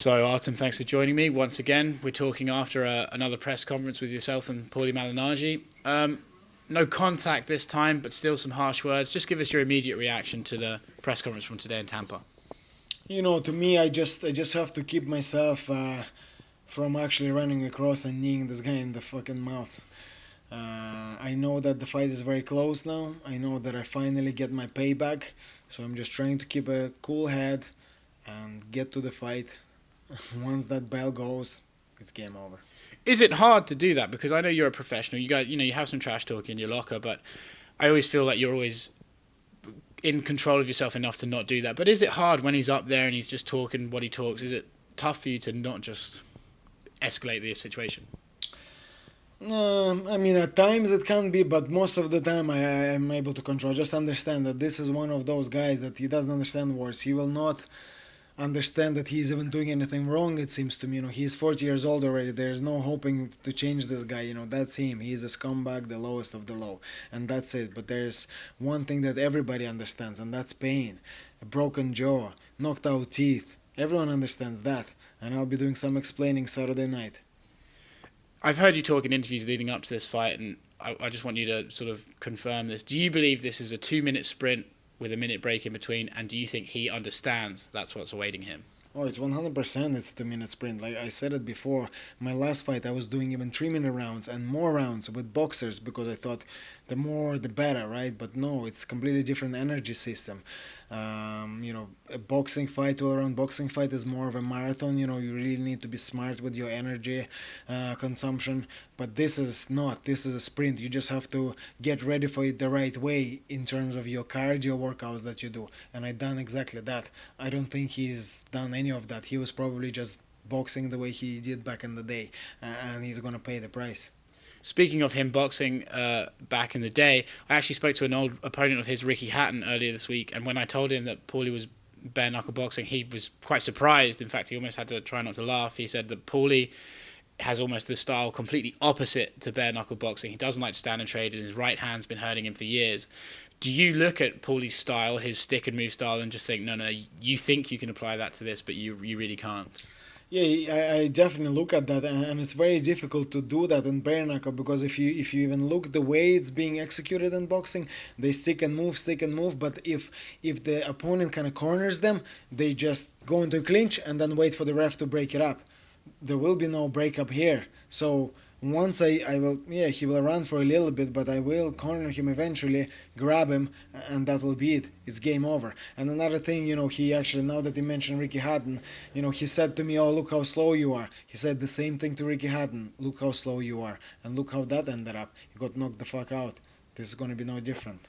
So, Artem, thanks for joining me once again. We're talking after another press conference with yourself and Paulie Malignaggi. No contact this time, but still some harsh words. Just give us your immediate reaction to the press conference from today in Tampa. To me, I just have to keep myself from actually running across and kneeing this guy in the fucking mouth. I know that the fight is very close now. I know that I finally get my payback, so I'm just trying to keep a cool head and get to the fight. Once that bell goes, it's game over. Is it hard to do that? Because I know you're a professional. You have some trash talk in your locker, but I always feel like you're always in control of yourself enough to not do that. But is it hard when he's up there and he's just talking what he talks? Is it tough for you to not just escalate the situation? I mean, at times it can be, but most of the time I am able to control. Just understand that this is one of those guys that he doesn't understand words. He will not understand that he's even doing anything wrong. It seems to me, he's 40 years old already. There's no hoping to change this guy. That's him. He's a scumbag, the lowest of the low, and that's it. But there's one thing that everybody understands, and that's pain, a broken jaw, knocked out teeth. Everyone understands that, and I'll be doing some explaining Saturday night. I've heard you talk in interviews leading up to this fight, and I just want you to sort of confirm this. Do you believe this is a 2 minute sprint with a minute break in between, and do you think he understands that's what's awaiting him? Oh, it's 100%. It's a 2 minute sprint. Like I said it before, my last fight I was doing even 3 minute rounds and more rounds with boxers because I thought the more the better, right? But no, it's completely different energy system. A boxing fight, all around boxing fight is more of a marathon. You really need to be smart with your energy consumption. But this is not. This is a sprint. You just have to get ready for it the right way in terms of your cardio workouts that you do. And I done exactly that. I don't think he's done any of that. He was probably just boxing the way he did back in the day, and he's gonna pay the price. Speaking of him boxing back in the day, I actually spoke to an old opponent of his, Ricky Hatton, earlier this week, and when I told him that Paulie was bare knuckle boxing, he was quite surprised. In fact, he almost had to try not to laugh. He said that Paulie has almost the style completely opposite to bare knuckle boxing. He doesn't like to stand and trade, and his right hand's been hurting him for years. Do you look at Paulie's style, his stick and move style, and just think, no, you think you can apply that to this, but you really can't? Yeah, I definitely look at that, and it's very difficult to do that in bare knuckle because if you even look the way it's being executed in boxing, they stick and move. But if the opponent kind of corners them, they just go into a clinch and then wait for the ref to break it up. There will be no breakup here. So once I will, yeah, he will run for a little bit, but I will corner him eventually, grab him, and that will be it. It's game over. And another thing, he actually, now that you mentioned Ricky Hatton, he said to me, "Oh, look how slow you are." He said the same thing to Ricky Hatton. "Look how slow you are," and look how that ended up. He got knocked the fuck out. This is going to be no different.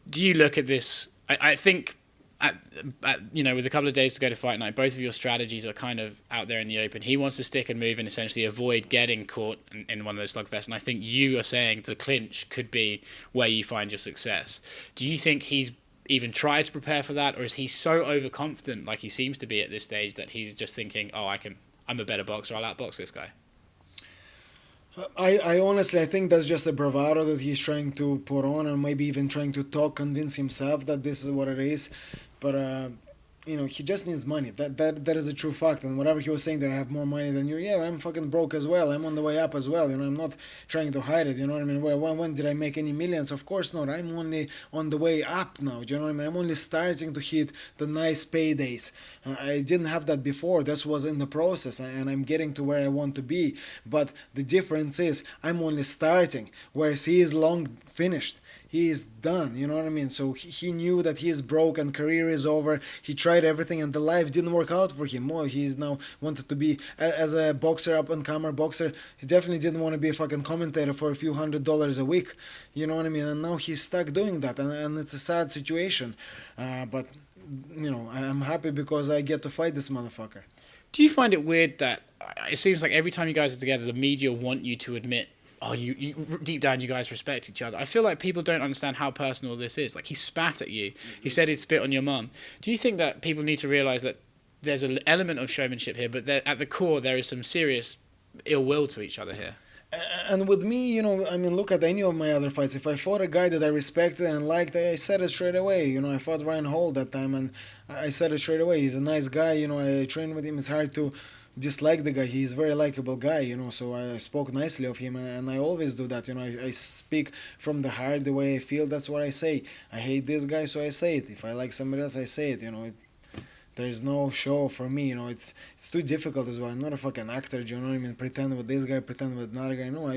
Do you look at this? I think with a couple of days to go to fight night, both of your strategies are kind of out there in the open. He wants to stick and move and essentially avoid getting caught in one of those slugfests. And I think you are saying the clinch could be where you find your success. Do you think he's even tried to prepare for that, or is he so overconfident, like he seems to be at this stage, that he's just thinking, "Oh, I'm a better boxer. I'll outbox this guy"? I honestly I think that's just a bravado that he's trying to put on, and maybe even trying to convince himself that this is what it is. But he just needs money. That is a true fact. And whatever he was saying, that I have more money than you. Yeah, I'm fucking broke as well. I'm on the way up as well. I'm not trying to hide it. You know what I mean? When did I make any millions? Of course not. I'm only on the way up now. Do you know what I mean? I'm only starting to hit the nice paydays. I didn't have that before. This was in the process, and I'm getting to where I want to be. But the difference is I'm only starting, whereas he is long finished. He is done, you know what I mean? So he knew that he is broke and career is over. He tried everything and the life didn't work out for him. Well, he's now wanted to be as a boxer, up and comer boxer. He definitely didn't want to be a fucking commentator for a few $100s a week. You know what I mean? And now he's stuck doing that, and it's a sad situation. But I'm happy because I get to fight this motherfucker. Do you find it weird that it seems like every time you guys are together, the media want you to admit, "Oh, you deep down, you guys respect each other"? I feel like people don't understand how personal this is. Like, he spat at you. He said he'd spit on your mum. Do you think that people need to realise that there's an element of showmanship here, but at the core there is some serious ill will to each other here? And with me, I mean, look at any of my other fights. If I fought a guy that I respected and liked, I said it straight away. I fought Ryan Hall that time, and I said it straight away. He's a nice guy. I trained with him. It's hard to dislike the guy. He's a very likable guy. So I spoke nicely of him, and I always do that. I speak from the heart, the way I feel. That's what I say. I hate this guy, so I say it. If I like somebody else, I say it. There is no show for me. It's too difficult as well. I'm not a fucking actor. Do you know what I mean? Pretend with this guy, pretend with another guy. No,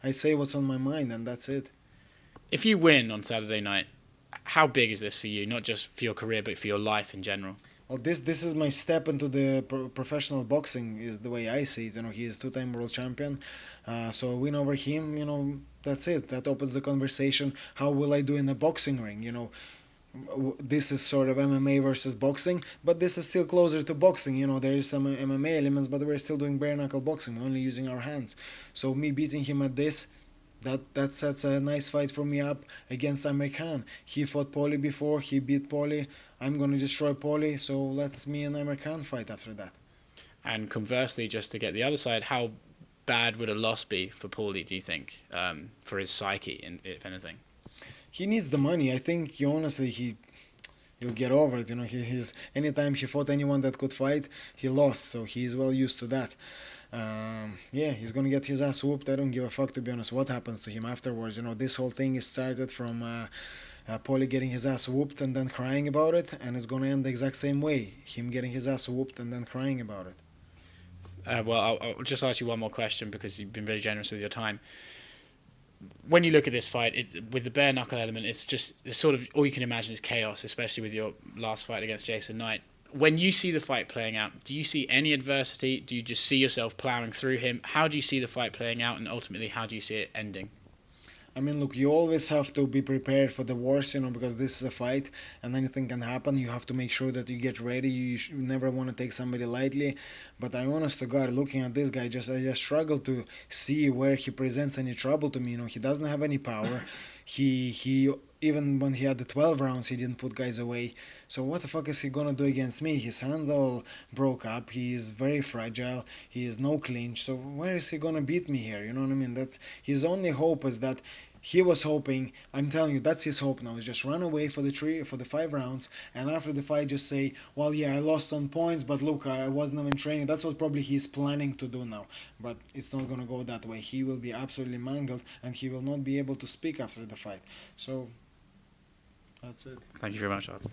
I say what's on my mind, and that's it. If you win on Saturday night, how big is this for you? Not just for your career, but for your life in general. Well, this is my step into the professional boxing. Is the way I see it. He is two-time world champion. So a win over him. That's it. That opens the conversation. How will I do in the boxing ring? This is sort of MMA versus boxing, but this is still closer to boxing. There is some MMA elements, but we're still doing bare knuckle boxing, we're only using our hands. So me beating him at this, that sets a nice fight for me up against Amir Khan. He fought Paulie before, he beat Paulie. I'm gonna destroy Paulie, so let's me and Amir Khan fight after that. And conversely, just to get the other side, how bad would a loss be for Paulie, do you think, for his psyche, if anything? He needs the money. I think honestly he'll get over it. He's anytime he fought anyone that could fight, he lost. So he's well used to that. Yeah, he's gonna get his ass whooped. I don't give a fuck, to be honest, what happens to him afterwards. This whole thing is started from Paulie getting his ass whooped and then crying about it, and it's gonna end the exact same way. Him getting his ass whooped and then crying about it. Well, I'll just ask you one more question because you've been very generous with your time. When you look at this fight, it's with the bare knuckle element. It's sort of all you can imagine is chaos, especially with your last fight against Jason Knight. When you see the fight playing out, do you see any adversity? Do you just see yourself plowing through him? How do you see the fight playing out, and ultimately, how do you see it ending? I mean, look, you always have to be prepared for the worst, because this is a fight and anything can happen. You have to make sure that you get ready. You never want to take somebody lightly. But I honest to God, looking at this guy, I just struggle to see where he presents any trouble to me. He doesn't have any power. He even when he had the 12 rounds, he didn't put guys away. So what the fuck is he gonna do against me? His hands all broke up. He is very fragile. He is no clinch. So where is he gonna beat me here? You know what I mean? That's his only hope, is that he was hoping. I'm telling you, that's his hope now. Is just run away for the 5 rounds, and after the fight, just say, "Well, yeah, I lost on points, but look, I wasn't even training." That's what probably he's planning to do now. But it's not gonna go that way. He will be absolutely mangled, and he will not be able to speak after the fight. So that's it. Thank you very much, Artem.